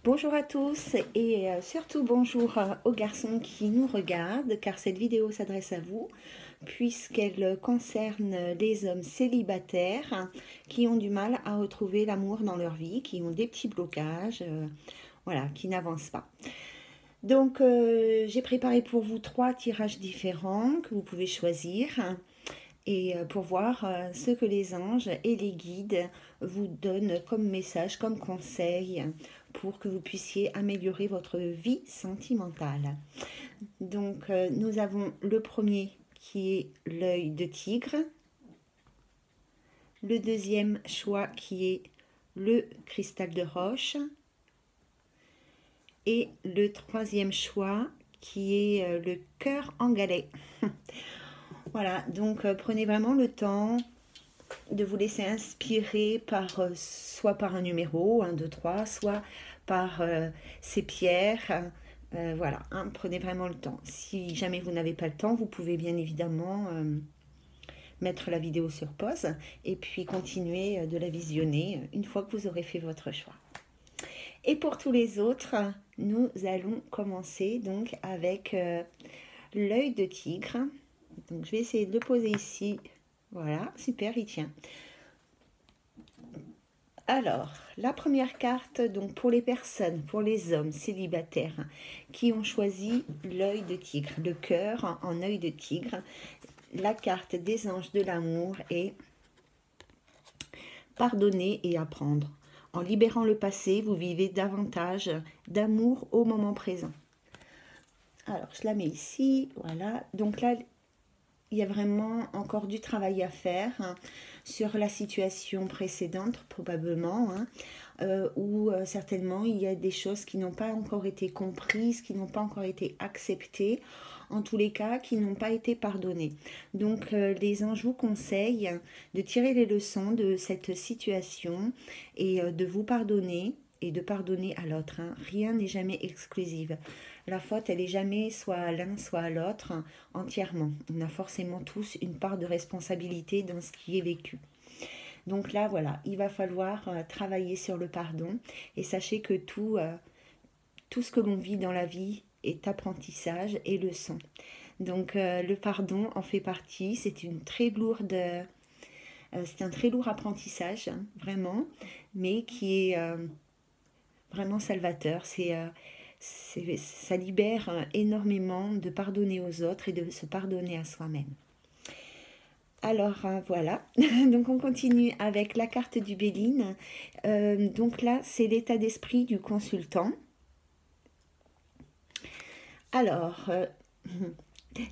Bonjour à tous et surtout bonjour aux garçons qui nous regardent car cette vidéo s'adresse à vous puisqu'elle concerne les hommes célibataires qui ont du mal à retrouver l'amour dans leur vie, qui ont des petits blocages, voilà, qui n'avancent pas. Donc j'ai préparé pour vous 3 tirages différents que vous pouvez choisir et pour voir ce que les anges et les guides vous donnent comme message, comme conseil pour que vous puissiez améliorer votre vie sentimentale. Donc nous avons le premier qui est l'œil de tigre, le deuxième choix qui est le cristal de roche et le troisième choix qui est le cœur en galet. Voilà, donc prenez vraiment le temps de vous laisser inspirer par soit par un numéro, 1, 2, 3, soit par ces pierres. Voilà, hein, prenez vraiment le temps. Si jamais vous n'avez pas le temps, vous pouvez bien évidemment mettre la vidéo sur pause et puis continuer de la visionner une fois que vous aurez fait votre choix. Et pour tous les autres, nous allons commencer donc avec l'œil de tigre. Donc je vais essayer de le poser ici. Voilà, super, il tient. Alors, la première carte, donc pour les personnes, pour les hommes célibataires qui ont choisi l'œil de tigre, le cœur en œil de tigre, la carte des anges de l'amour est pardonner et apprendre. En libérant le passé, vous vivez davantage d'amour au moment présent. Alors, je la mets ici, voilà. Donc là, il y a vraiment encore du travail à faire sur la situation précédente, probablement, où certainement il y a des choses qui n'ont pas encore été comprises, qui n'ont pas encore été acceptées, en tous les cas, qui n'ont pas été pardonnées. Donc, les anges vous conseillent de tirer les leçons de cette situation et de vous pardonner et de pardonner à l'autre. Rien n'est jamais exclusif. La faute, elle n'est jamais soit à l'un, soit à l'autre, entièrement. On a forcément tous une part de responsabilité dans ce qui est vécu. Donc là, voilà, il va falloir travailler sur le pardon. Et sachez que tout ce que l'on vit dans la vie est apprentissage et leçon. Donc le pardon en fait partie. C'est un très lourd apprentissage, vraiment, mais qui est vraiment salvateur. Ça libère énormément de pardonner aux autres et de se pardonner à soi-même. Alors voilà, donc on continue avec la carte du Béline. Donc là, c'est l'état d'esprit du consultant. Alors,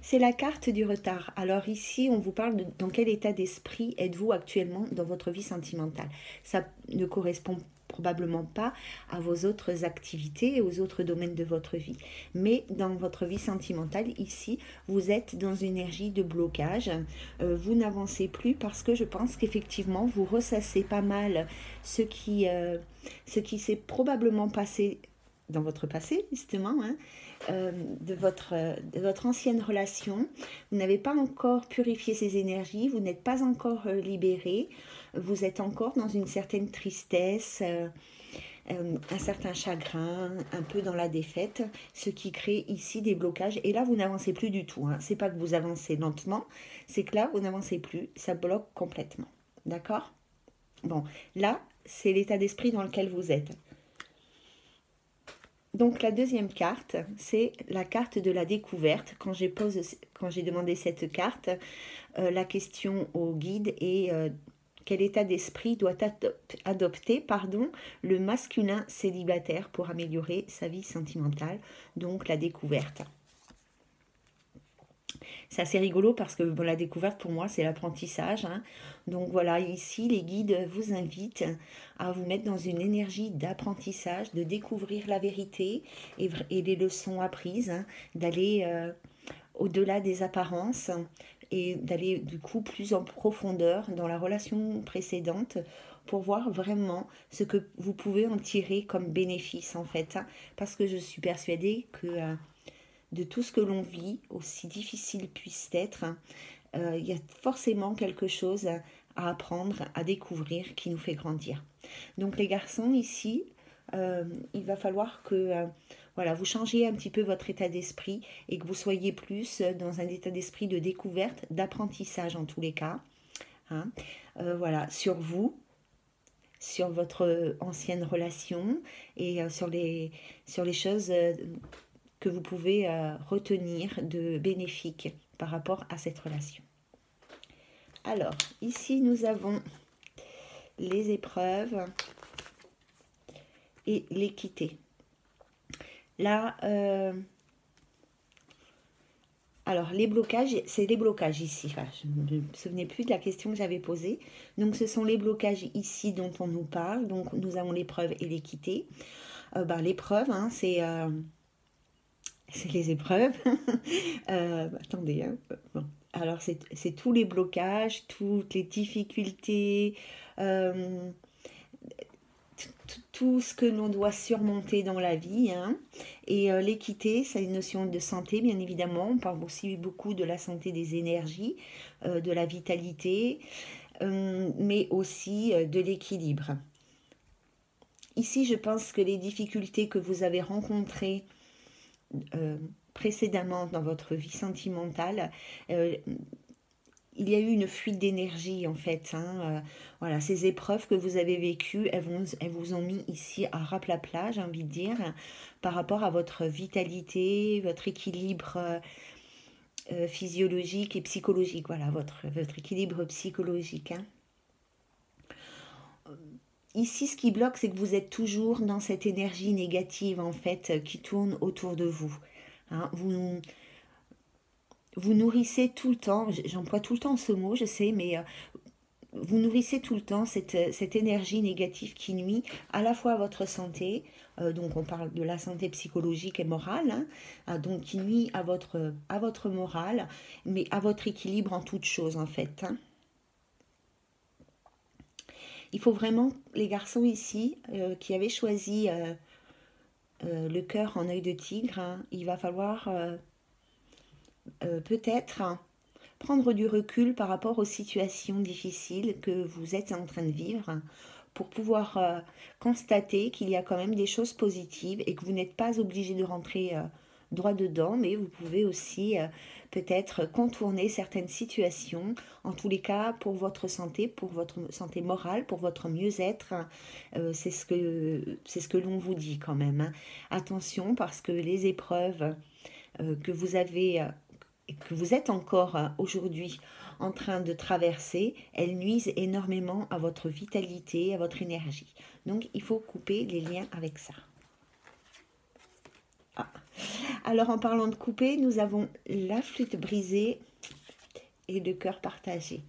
c'est la carte du retard. Alors ici, on vous parle de dans quel état d'esprit êtes-vous actuellement dans votre vie sentimentale. Ça ne correspond probablement pas à vos autres activités et aux autres domaines de votre vie. Mais dans votre vie sentimentale, ici, vous êtes dans une énergie de blocage. Vous n'avancez plus parce que je pense qu'effectivement, vous ressassez pas mal ce qui s'est probablement passé dans votre passé, justement, de votre ancienne relation. Vous n'avez pas encore purifié ces énergies, vous n'êtes pas encore libéré, vous êtes encore dans une certaine tristesse, un certain chagrin, un peu dans la défaite, ce qui crée ici des blocages. Et là, vous n'avancez plus du tout. C'est pas que vous avancez lentement, c'est que là, vous n'avancez plus, ça bloque complètement. D'accord? Bon, là, c'est l'état d'esprit dans lequel vous êtes. Donc la deuxième carte, c'est la carte de la découverte. Quand j'ai demandé cette carte, la question au guide est quel état d'esprit doit adopter le masculin célibataire pour améliorer sa vie sentimentale, donc la découverte. C'est assez rigolo parce que bon, la découverte pour moi c'est l'apprentissage. Donc voilà, ici les guides vous invitent à vous mettre dans une énergie d'apprentissage, de découvrir la vérité et les leçons apprises, d'aller au-delà des apparences et d'aller du coup plus en profondeur dans la relation précédente pour voir vraiment ce que vous pouvez en tirer comme bénéfice en fait. Parce que je suis persuadée que de tout ce que l'on vit, aussi difficile puisse être, il y a forcément quelque chose à apprendre, à découvrir qui nous fait grandir. Donc les garçons ici, il va falloir que voilà, vous changiez un petit peu votre état d'esprit et que vous soyez plus dans un état d'esprit de découverte, d'apprentissage en tous les cas. Hein. Voilà, sur vous, sur votre ancienne relation et sur les choses que vous pouvez retenir de bénéfiques par rapport à cette relation. Alors, ici, nous avons les épreuves et l'équité. Là, alors les blocages, c'est les blocages ici. Enfin, je ne me souvenais plus de la question que j'avais posée. Donc, ce sont les blocages ici dont on nous parle. Donc, nous avons l'épreuve et l'équité. L'épreuve, hein, c'est les épreuves. Attendez, hein. Bon. Alors, c'est tous les blocages, toutes les difficultés, tout ce que l'on doit surmonter dans la vie. Hein. Et l'équité, c'est une notion de santé, bien évidemment. On parle aussi beaucoup de la santé des énergies, de la vitalité, mais aussi de l'équilibre. Ici, je pense que les difficultés que vous avez rencontrées précédemment dans votre vie sentimentale, il y a eu une fuite d'énergie en fait. Hein. Voilà, ces épreuves que vous avez vécues, elles vous ont mis ici à ras plat plat, j'ai envie de dire, par rapport à votre vitalité, votre équilibre physiologique et psychologique. Voilà, votre équilibre psychologique. Hein. Ici, ce qui bloque, c'est que vous êtes toujours dans cette énergie négative en fait qui tourne autour de vous. Hein. Vous nourrissez tout le temps, j'emploie tout le temps ce mot, je sais, mais vous nourrissez tout le temps cette énergie négative qui nuit à la fois à votre santé, donc on parle de la santé psychologique et morale, hein, donc qui nuit à votre morale, mais à votre équilibre en toute chose en fait. Hein. Il faut vraiment, les garçons ici, qui avaient choisi le cœur en œil de tigre, hein, il va falloir peut-être prendre du recul par rapport aux situations difficiles que vous êtes en train de vivre pour pouvoir constater qu'il y a quand même des choses positives et que vous n'êtes pas obligé de rentrer droit dedans, mais vous pouvez aussi peut-être contourner certaines situations, en tous les cas pour votre santé morale, pour votre mieux-être. C'est ce que l'on vous dit quand même. Hein. Attention parce que les épreuves que vous avez et que vous êtes encore aujourd'hui en train de traverser, elles nuisent énormément à votre vitalité, à votre énergie. Donc, il faut couper les liens avec ça. Ah. Alors, en parlant de couper, nous avons la flûte brisée et le cœur partagé.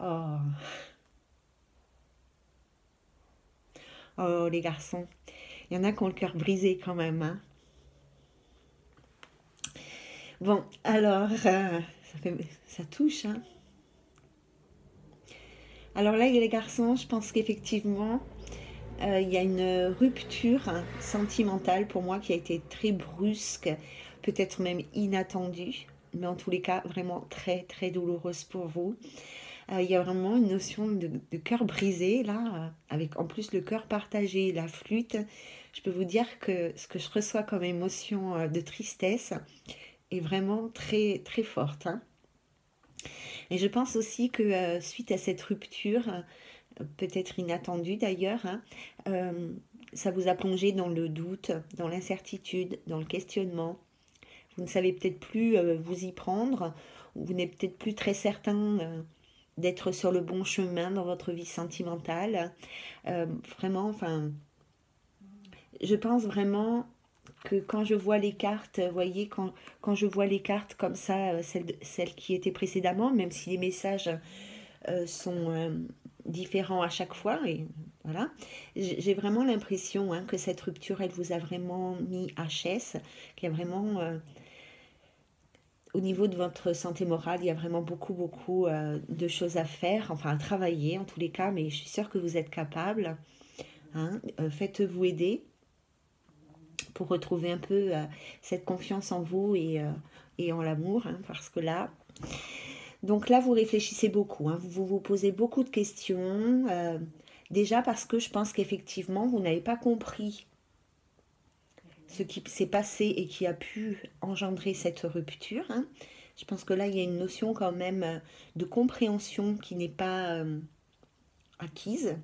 Oh. Oh, les garçons. Il y en a qui ont le cœur brisé quand même, hein. Bon, alors, ça touche, hein. Alors là, les garçons, je pense qu'effectivement, il y a une rupture sentimentale pour moi qui a été très brusque, peut-être même inattendue, mais en tous les cas, vraiment très, très douloureuse pour vous. Il y a vraiment une notion de cœur brisé, là, avec en plus le cœur partagé, la flûte. Je peux vous dire que ce que je reçois comme émotion de tristesse est vraiment très, très forte. Hein. Et je pense aussi que suite à cette rupture, peut-être inattendue d'ailleurs, hein, ça vous a plongé dans le doute, dans l'incertitude, dans le questionnement. Vous ne savez peut-être plus vous y prendre, ou vous n'êtes peut-être plus très certain d'être sur le bon chemin dans votre vie sentimentale. Vraiment, enfin, je pense vraiment que quand je vois les cartes, vous voyez, quand je vois les cartes comme ça, celles qui étaient précédemment, même si les messages sont différents à chaque fois, et voilà, j'ai vraiment l'impression hein, que cette rupture, elle vous a vraiment mis HS, qu'il y a vraiment, au niveau de votre santé morale, il y a vraiment beaucoup, beaucoup de choses à faire, enfin à travailler en tous les cas, mais je suis sûre que vous êtes capable. Hein, faites-vous aider pour retrouver un peu cette confiance en vous et en l'amour, hein, parce que là, donc là, vous réfléchissez beaucoup, hein, vous posez beaucoup de questions, déjà parce que je pense qu'effectivement, vous n'avez pas compris ce qui s'est passé et qui a pu engendrer cette rupture, hein. Je pense que là, il y a une notion quand même de compréhension qui n'est pas acquise.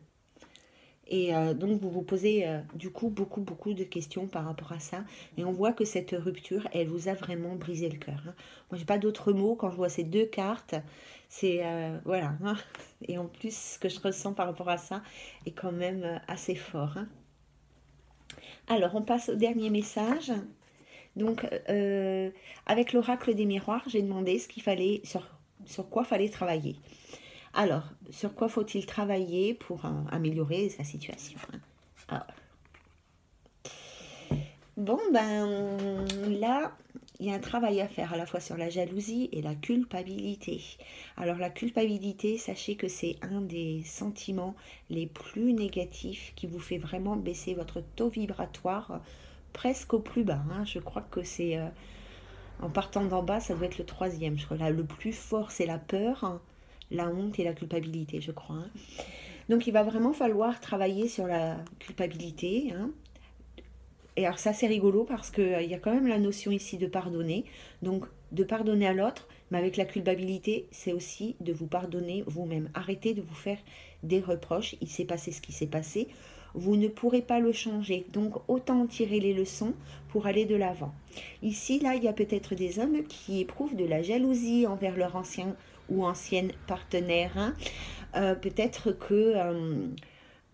Et donc, vous vous posez du coup beaucoup de questions par rapport à ça. Et on voit que cette rupture, elle vous a vraiment brisé le cœur, hein. Moi, j'ai pas d'autres mots quand je vois ces deux cartes. C'est voilà, hein. Et en plus, ce que je ressens par rapport à ça est quand même assez fort, hein. Alors, on passe au dernier message. Donc, avec l'oracle des miroirs, j'ai demandé ce qu'il fallait, sur quoi fallait travailler. Alors, sur quoi faut-il travailler pour améliorer sa situation, hein. Alors, bon, ben là, il y a un travail à faire à la fois sur la jalousie et la culpabilité. Alors, la culpabilité, sachez que c'est un des sentiments les plus négatifs qui vous fait vraiment baisser votre taux vibratoire presque au plus bas, hein. Je crois que c'est en partant d'en bas, ça doit être le troisième. Je crois là, le plus fort, c'est la peur, hein, la honte et la culpabilité, je crois, hein. Donc, il va vraiment falloir travailler sur la culpabilité, hein. Et alors, ça, c'est rigolo parce qu'il y a quand même la notion ici de pardonner. Donc, de pardonner à l'autre, mais avec la culpabilité, c'est aussi de vous pardonner vous-même. Arrêtez de vous faire des reproches. Il s'est passé ce qui s'est passé. Vous ne pourrez pas le changer. Donc, autant en tirer les leçons pour aller de l'avant. Ici, là, il y a peut-être des hommes qui éprouvent de la jalousie envers leur ancien ou ancienne partenaire, hein. Peut-être que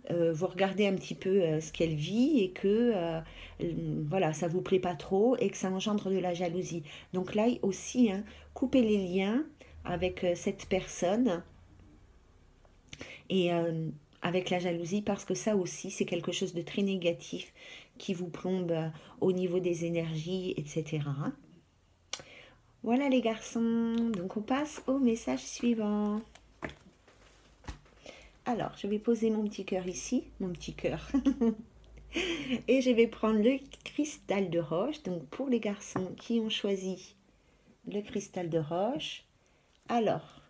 vous regardez un petit peu ce qu'elle vit et que voilà, ça vous plaît pas trop et que ça engendre de la jalousie. Donc là aussi, hein, coupez les liens avec cette personne et avec la jalousie parce que ça aussi, c'est quelque chose de très négatif qui vous plombe au niveau des énergies, etc., hein. Voilà les garçons, donc on passe au message suivant. Alors, je vais poser mon petit cœur ici, mon petit cœur. Et je vais prendre le cristal de roche. Donc, pour les garçons qui ont choisi le cristal de roche. Alors,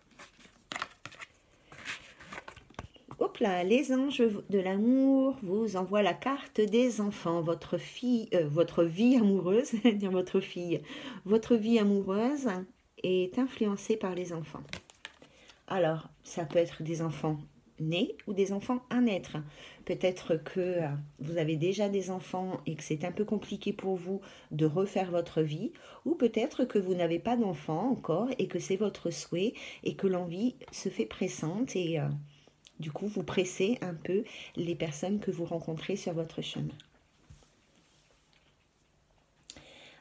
hop là, les anges de l'amour vous envoient la carte des enfants. Votre vie amoureuse, dire votre fille, votre vie amoureuse est influencée par les enfants. Alors, ça peut être des enfants nés ou des enfants à naître. Peut-être que vous avez déjà des enfants et que c'est un peu compliqué pour vous de refaire votre vie, ou peut-être que vous n'avez pas d'enfants encore et que c'est votre souhait et que l'envie se fait pressante et du coup vous pressez un peu les personnes que vous rencontrez sur votre chemin.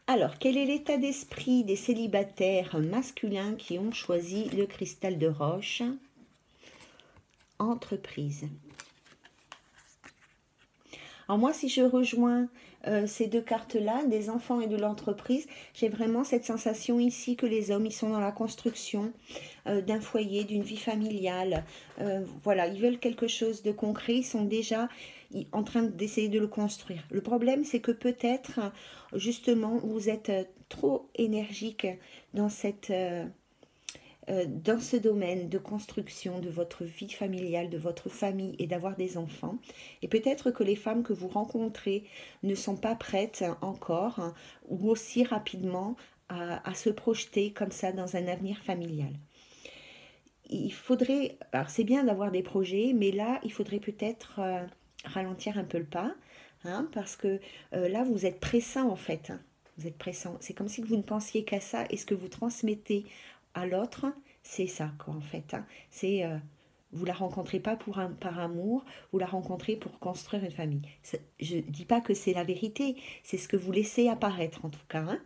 Alors, quel est l'état d'esprit des célibataires masculins qui ont choisi le cristal de roche ? Entreprise. Alors moi, si je rejoins ces deux cartes-là, des enfants et de l'entreprise, j'ai vraiment cette sensation ici que les hommes, ils sont dans la construction d'un foyer, d'une vie familiale. Voilà, ils veulent quelque chose de concret, ils sont déjà en train d'essayer de le construire. Le problème, c'est que peut-être, justement, vous êtes trop énergique dans dans ce domaine de construction de votre vie familiale, de votre famille et d'avoir des enfants. Et peut-être que les femmes que vous rencontrez ne sont pas prêtes encore, hein, ou aussi rapidement à se projeter comme ça dans un avenir familial. Il faudrait, alors c'est bien d'avoir des projets, mais là, il faudrait peut-être ralentir un peu le pas, hein, parce que là, vous êtes pressant en fait, hein. Vous êtes pressant. C'est comme si vous ne pensiez qu'à ça et ce que vous transmettez à l'autre, c'est ça quoi en fait, hein. C'est vous la rencontrez pas par amour, vous la rencontrez pour construire une famille. Je dis pas que c'est la vérité, c'est ce que vous laissez apparaître en tout cas, hein.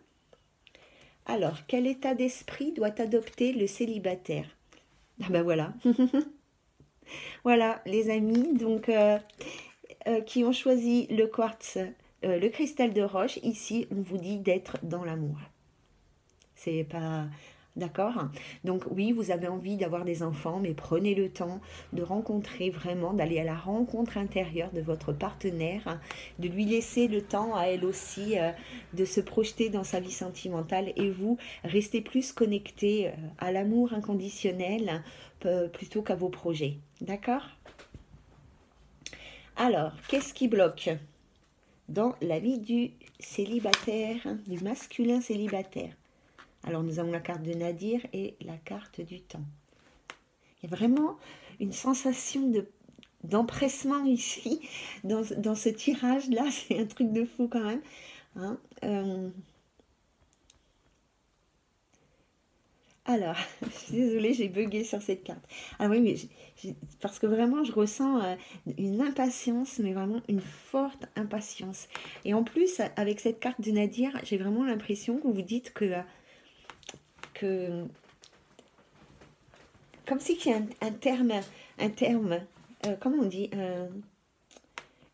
Alors, quel état d'esprit doit adopter le célibataire? Ah ben voilà. Voilà les amis, donc qui ont choisi le quartz, le cristal de roche, ici on vous dit d'être dans l'amour. C'est pas... D'accord? Donc oui, vous avez envie d'avoir des enfants, mais prenez le temps de rencontrer vraiment, d'aller à la rencontre intérieure de votre partenaire, de lui laisser le temps à elle aussi de se projeter dans sa vie sentimentale et vous, restez plus connecté à l'amour inconditionnel plutôt qu'à vos projets. D'accord? Alors, qu'est-ce qui bloque? dans la vie du célibataire, hein, du masculin célibataire. Alors nous avons la carte de Nadir et la carte du temps. Il y a vraiment une sensation d'empressement ici, dans ce tirage-là. C'est un truc de fou quand même. Hein. Alors, je suis désolée, j'ai bugué sur cette carte. Ah oui, mais parce que vraiment, je ressens une impatience, mais vraiment une forte impatience. Et en plus, avec cette carte de Nadir, j'ai vraiment l'impression que vous dites que comme si qu'il y a un terme, comment on dit,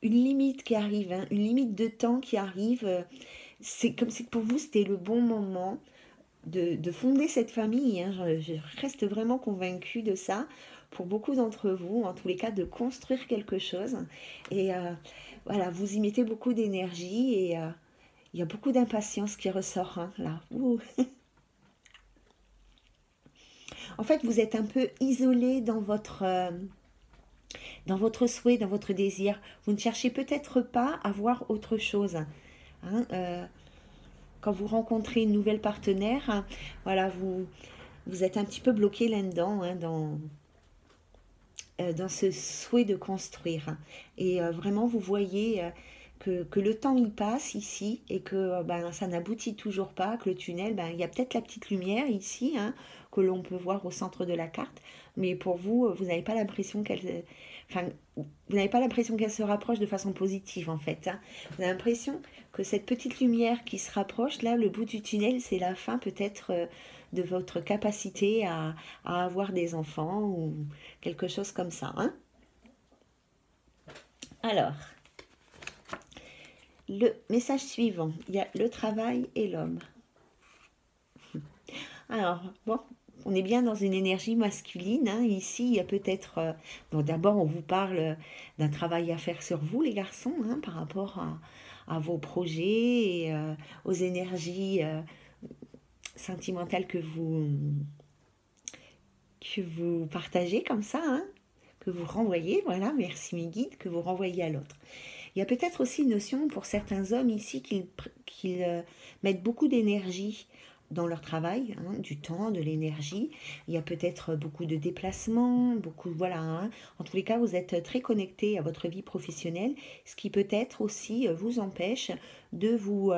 une limite qui arrive, hein, une limite de temps qui arrive. C'est comme si pour vous, c'était le bon moment de fonder cette famille. Hein. Je reste vraiment convaincue de ça. Pour beaucoup d'entre vous, en tous les cas, de construire quelque chose. Et voilà, vous y mettez beaucoup d'énergie et il y a beaucoup d'impatience qui ressort, hein, là. Ouh. En fait, vous êtes un peu isolé dans votre souhait, dans votre désir. Vous ne cherchez peut-être pas à voir autre chose. Hein. Quand vous rencontrez une nouvelle partenaire, hein, voilà, vous êtes un petit peu bloqué là-dedans, hein, dans ce souhait de construire. Et vraiment, vous voyez que le temps y passe ici et que ben, ça n'aboutit toujours pas, que le tunnel, ben, il y a peut-être la petite lumière ici, hein, que l'on peut voir au centre de la carte, mais pour vous, vous n'avez pas l'impression qu'elle... Enfin, vous n'avez pas l'impression qu'elle se rapproche de façon positive en fait. Hein. Vous avez l'impression que cette petite lumière qui se rapproche, là, le bout du tunnel, c'est la fin peut-être de votre capacité à avoir des enfants ou quelque chose comme ça. Hein. Alors, le message suivant, il y a le travail et l'homme. Alors, bon, on est bien dans une énergie masculine. Hein. Ici, il y a peut-être... bon, d'abord, on vous parle d'un travail à faire sur vous, les garçons, hein, par rapport à vos projets et aux énergies sentimentales que vous partagez comme ça, hein, que vous renvoyez. Voilà, merci mes guides, que vous renvoyez à l'autre. Il y a peut-être aussi une notion pour certains hommes ici qu'ils mettent beaucoup d'énergie dans leur travail, hein, du temps, de l'énergie. Il y a peut-être beaucoup de déplacements, beaucoup, voilà. Hein. En tous les cas, vous êtes très connecté à votre vie professionnelle, ce qui peut-être aussi vous empêche de vous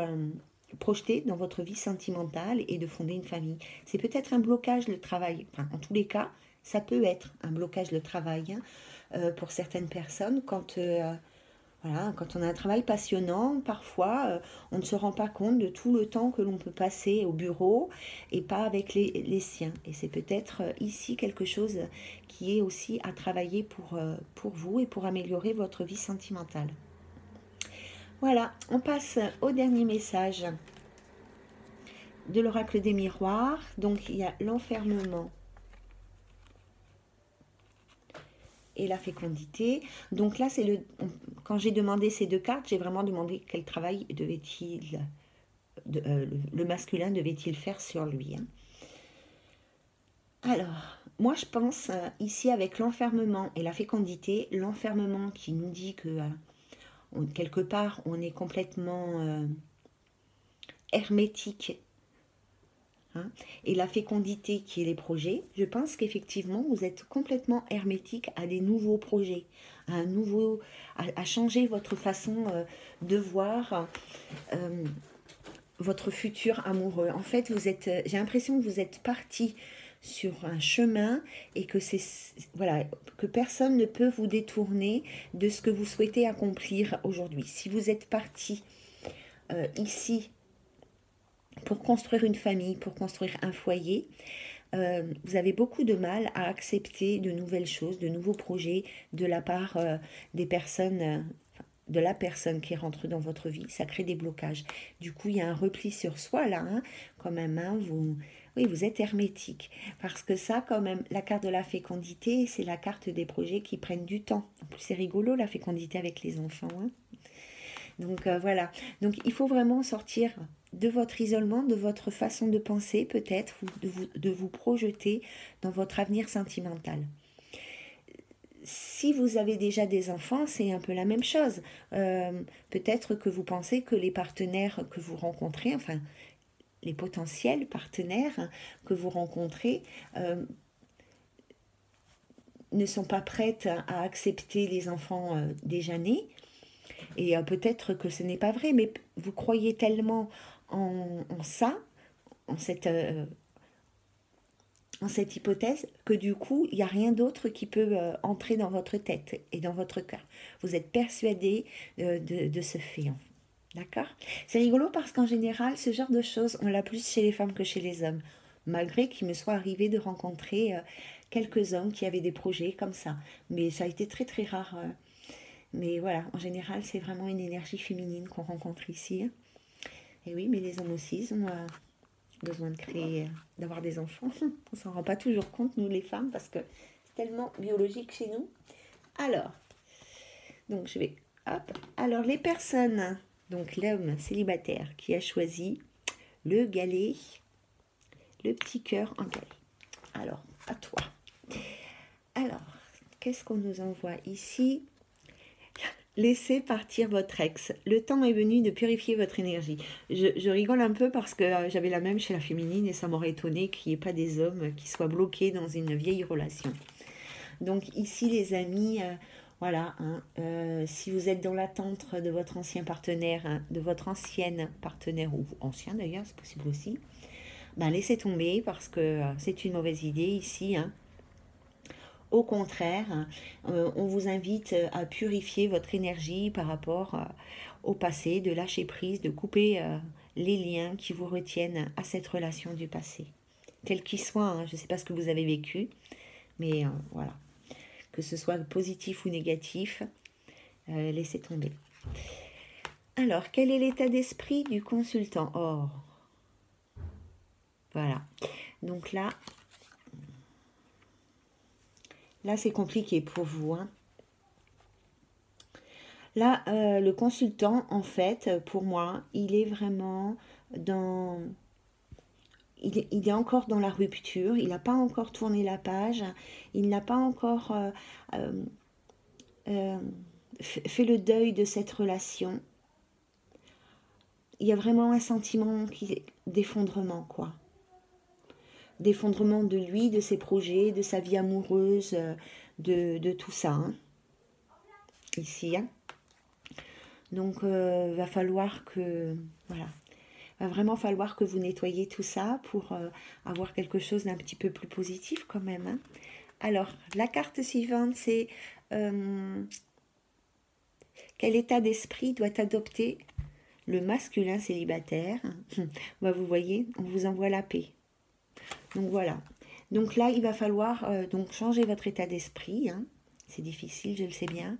projeter dans votre vie sentimentale et de fonder une famille. C'est peut-être un blocage le travail. Enfin, en tous les cas, ça peut être un blocage le travail, hein, pour certaines personnes quand... voilà, quand on a un travail passionnant, parfois, on ne se rend pas compte de tout le temps que l'on peut passer au bureau et pas avec les siens. Et c'est peut-être ici quelque chose qui est aussi à travailler pour vous et pour améliorer votre vie sentimentale. Voilà, on passe au dernier message de l'oracle des miroirs. Donc, il y a l'enfermement et la fécondité. Donc là, c'est quand j'ai demandé ces deux cartes, j'ai vraiment demandé quel travail devait-il, le masculin devait-il faire sur lui. Hein. Alors, moi je pense ici avec l'enfermement et la fécondité, l'enfermement qui nous dit que quelque part on est complètement hermétique. Hein, et la fécondité qui est les projets, je pense qu'effectivement vous êtes complètement hermétique à des nouveaux projets, à changer votre façon de voir votre futur amoureux. En fait, j'ai l'impression que vous êtes parti sur un chemin et que voilà, que personne ne peut vous détourner de ce que vous souhaitez accomplir aujourd'hui. Si vous êtes parti ici pour construire une famille, pour construire un foyer, vous avez beaucoup de mal à accepter de nouvelles choses, de nouveaux projets de la part des personnes, de la personne qui rentre dans votre vie. Ça crée des blocages. Du coup, il y a un repli sur soi là, hein, quand même. Hein, vous êtes hermétique. Parce que ça, quand même, la carte de la fécondité, c'est la carte des projets qui prennent du temps. En plus, c'est rigolo la fécondité avec les enfants. Hein. Donc voilà. Donc il faut vraiment sortir de votre isolement, de votre façon de penser peut-être, ou de vous projeter dans votre avenir sentimental. si vous avez déjà des enfants, c'est un peu la même chose. Peut-être que vous pensez que les partenaires que vous rencontrez, enfin les potentiels partenaires que vous rencontrez, ne sont pas prêtes à accepter les enfants déjà nés. Et peut-être que ce n'est pas vrai, mais vous croyez tellement en ça, en cette, en cette hypothèse, que du coup, il n'y a rien d'autre qui peut entrer dans votre tête et dans votre cœur. Vous êtes persuadé de ce fait. D'accord? C'est rigolo parce qu'en général, ce genre de choses, on l'a plus chez les femmes que chez les hommes. Malgré qu'il me soit arrivé de rencontrer quelques hommes qui avaient des projets comme ça. Mais ça a été très très rare. Mais voilà, en général, c'est vraiment une énergie féminine qu'on rencontre ici. Et oui, mais les hommes aussi, ils ont besoin de créer, d'avoir des enfants. On s'en rend pas toujours compte, nous les femmes, parce que c'est tellement biologique chez nous. Alors, donc je vais... Hop. Alors, les personnes, donc l'homme célibataire qui a choisi le galet, le petit cœur en galet. Alors, à toi. Alors, qu'est-ce qu'on nous envoie ici? Laissez partir votre ex. Le temps est venu de purifier votre énergie. Je rigole un peu parce que j'avais la même chez la féminine et ça m'aurait étonné qu'il n'y ait pas des hommes qui soient bloqués dans une vieille relation. Donc ici les amis, voilà, hein, si vous êtes dans l'attente de votre ancien partenaire, hein, de votre ancienne partenaire, ou ancien d'ailleurs, c'est possible aussi, ben laissez tomber parce que c'est une mauvaise idée ici, hein. Au contraire, on vous invite à purifier votre énergie par rapport au passé, de lâcher prise, de couper les liens qui vous retiennent à cette relation du passé. Quel qu'il soit, hein, je ne sais pas ce que vous avez vécu, mais voilà. Que ce soit positif ou négatif, laissez tomber. Alors, quel est l'état d'esprit du consultant? Oh, voilà. Donc là, c'est compliqué pour vous, hein. Là, le consultant, en fait, pour moi, il est vraiment dans... Il est encore dans la rupture, il n'a pas encore tourné la page, il n'a pas encore fait le deuil de cette relation. Il y a vraiment un sentiment d'effondrement, quoi. D'effondrement de lui, de ses projets, de sa vie amoureuse, de tout ça, hein. Ici, hein. Donc, va falloir que, voilà, va vraiment falloir que vous nettoyiez tout ça pour avoir quelque chose d'un petit peu plus positif quand même, hein. Alors, la carte suivante, c'est quel état d'esprit doit adopter le masculin célibataire? Bah, vous voyez, on vous envoie la paix. Donc voilà. Donc là, il va falloir donc changer votre état d'esprit, hein. C'est difficile, je le sais bien.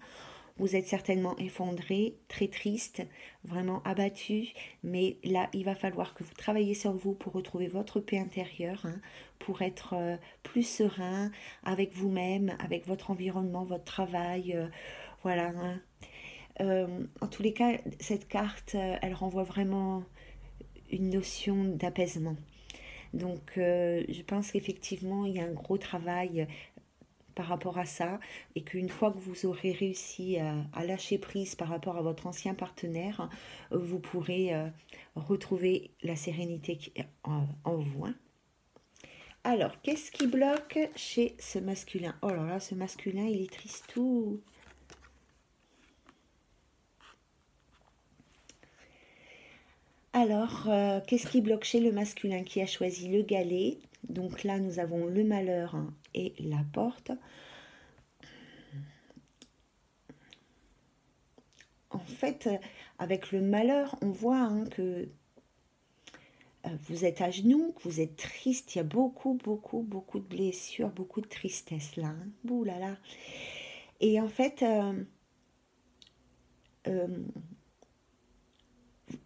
Vous êtes certainement effondré, très triste, vraiment abattu, mais là, il va falloir que vous travailliez sur vous pour retrouver votre paix intérieure, hein, pour être plus serein avec vous-même, avec votre environnement, votre travail, voilà, hein. En tous les cas, cette carte, elle renvoie vraiment une notion d'apaisement. Donc, je pense qu'effectivement, il y a un gros travail par rapport à ça et qu'une fois que vous aurez réussi à lâcher prise par rapport à votre ancien partenaire, vous pourrez retrouver la sérénité en vous, hein. Alors, qu'est-ce qui bloque chez ce masculin? Oh là là, ce masculin, il est tristou. Alors, qu'est-ce qui bloque chez le masculin qui a choisi le galet? Donc là, nous avons le malheur, hein, et la porte. En fait, avec le malheur, on voit, hein, que vous êtes à genoux, que vous êtes triste. Il y a beaucoup, beaucoup, beaucoup de blessures, beaucoup de tristesse là, hein. Ouh là là. Et en fait,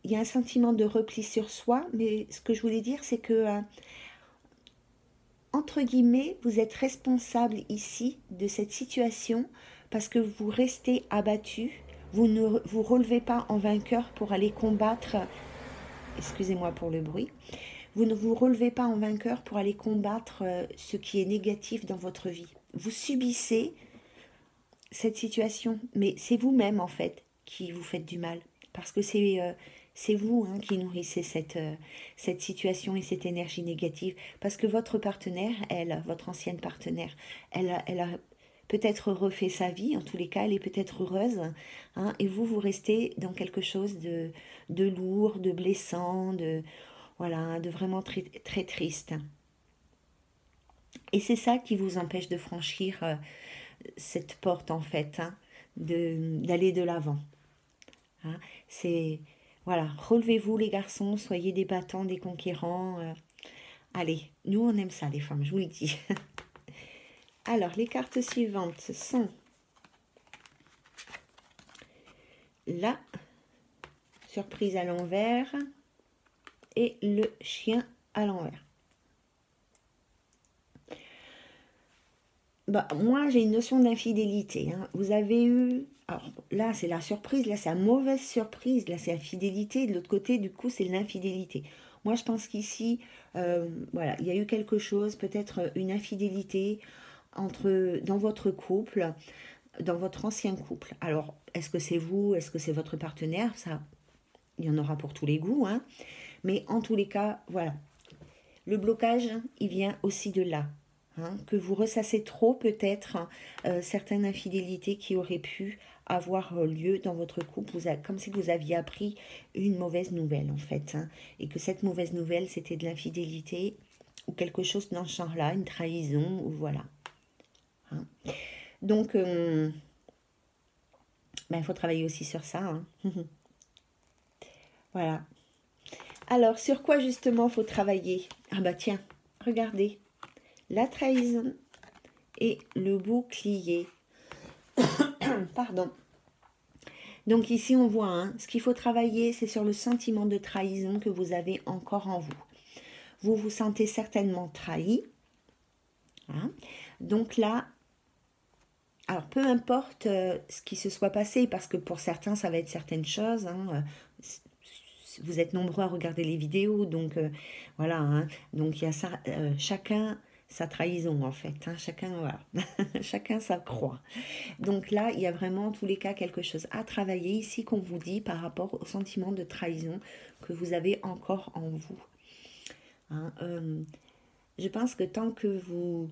il y a un sentiment de repli sur soi, mais ce que je voulais dire, c'est que, entre guillemets, vous êtes responsable ici de cette situation parce que vous restez abattu, vous ne vous relevez pas en vainqueur pour aller combattre, excusez-moi pour le bruit, vous ne vous relevez pas en vainqueur pour aller combattre ce qui est négatif dans votre vie. Vous subissez cette situation, mais c'est vous-même en fait qui vous faites du mal, parce que c'est vous hein, qui nourrissez cette situation et cette énergie négative, parce que votre partenaire, elle, votre ancienne partenaire, elle a peut-être refait sa vie, en tous les cas, elle est peut-être heureuse, hein, et vous, vous restez dans quelque chose de lourd, de blessant, voilà, de vraiment très, très triste. Et c'est ça qui vous empêche de franchir cette porte en fait, hein, d'aller de l'avant. Hein. C'est voilà, relevez-vous les garçons, soyez des battants, des conquérants. Allez, nous on aime ça les femmes, je vous le dis. Alors les cartes suivantes sont la surprise à l'envers et le chien à l'envers. Bah, moi, j'ai une notion d'infidélité. Hein. Vous avez eu... Alors là, c'est la surprise. Là, c'est la mauvaise surprise. Là, c'est la fidélité. De l'autre côté, du coup, c'est l'infidélité. Moi, je pense qu'ici, voilà, il y a eu quelque chose, peut-être une infidélité dans votre couple, dans votre ancien couple. Alors, est-ce que c'est vous? Est-ce que c'est votre partenaire? Ça, il y en aura pour tous les goûts. Hein. Mais en tous les cas, voilà. Le blocage, il vient aussi de là. Hein, que vous ressassez trop peut-être certaines infidélités qui auraient pu avoir lieu dans votre couple, comme si vous aviez appris une mauvaise nouvelle en fait, hein, et que cette mauvaise nouvelle c'était de l'infidélité ou quelque chose dans ce genre-là, une trahison, ou voilà. Hein. Donc, ben, il faut travailler aussi sur ça. Hein. Voilà. Alors, sur quoi justement faut travailler? Ah bah tiens, regardez. La trahison et le bouclier. Pardon. Donc ici, on voit, hein, ce qu'il faut travailler, c'est sur le sentiment de trahison que vous avez encore en vous. Vous vous sentez certainement trahi. Hein. Donc là, alors peu importe ce qui se soit passé, parce que pour certains, ça va être certaines choses. Hein, vous êtes nombreux à regarder les vidéos, donc voilà. Hein, donc il y a ça, chacun sa trahison en fait. Hein, chacun, voilà. Chacun sa croix. Donc là, il y a vraiment en tous les cas quelque chose à travailler ici qu'on vous dit par rapport au sentiment de trahison que vous avez encore en vous. Hein, je pense que tant que vous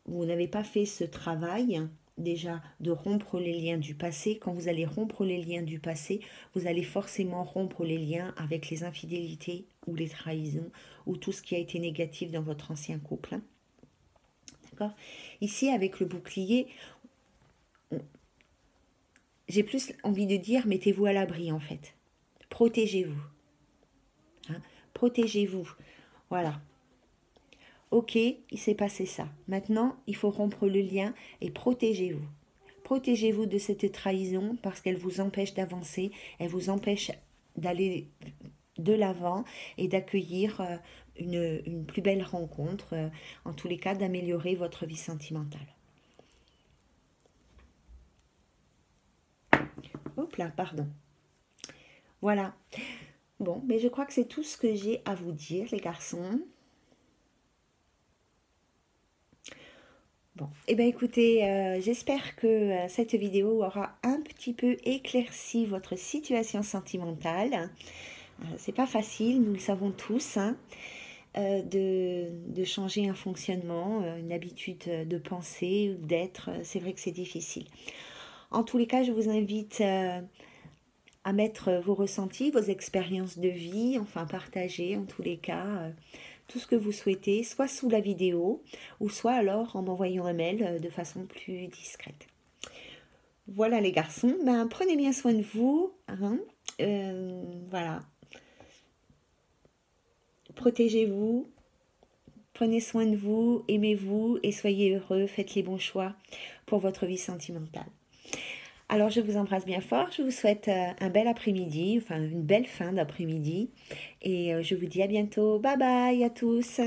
n'avez pas fait ce travail, déjà de rompre les liens du passé, quand vous allez rompre les liens du passé, vous allez forcément rompre les liens avec les infidélités ou les trahisons ou tout ce qui a été négatif dans votre ancien couple. Hein. D'accord ? Ici, avec le bouclier, j'ai plus envie de dire, mettez-vous à l'abri en fait. Protégez-vous. Hein, protégez-vous. Voilà. Ok, il s'est passé ça. Maintenant, il faut rompre le lien et protégez-vous. Protégez-vous de cette trahison parce qu'elle vous empêche d'avancer, elle vous empêche d'aller de l'avant et d'accueillir une plus belle rencontre, en tous les cas d'améliorer votre vie sentimentale. Hop là, pardon. Voilà. Bon, mais je crois que c'est tout ce que j'ai à vous dire, les garçons. Bon, eh bien écoutez, j'espère que cette vidéo aura un petit peu éclairci votre situation sentimentale. C'est pas facile, nous le savons tous, hein, de changer un fonctionnement, une habitude de penser, d'être. C'est vrai que c'est difficile. En tous les cas, je vous invite à mettre vos ressentis, vos expériences de vie, enfin partager en tous les cas tout ce que vous souhaitez, soit sous la vidéo, ou soit alors en m'envoyant un mail de façon plus discrète. Voilà les garçons, ben, prenez bien soin de vous, hein, voilà. Protégez-vous, prenez soin de vous, aimez-vous et soyez heureux, faites les bons choix pour votre vie sentimentale. Alors, je vous embrasse bien fort. Je vous souhaite un bel après-midi, enfin une belle fin d'après-midi. Et je vous dis à bientôt. Bye bye à tous.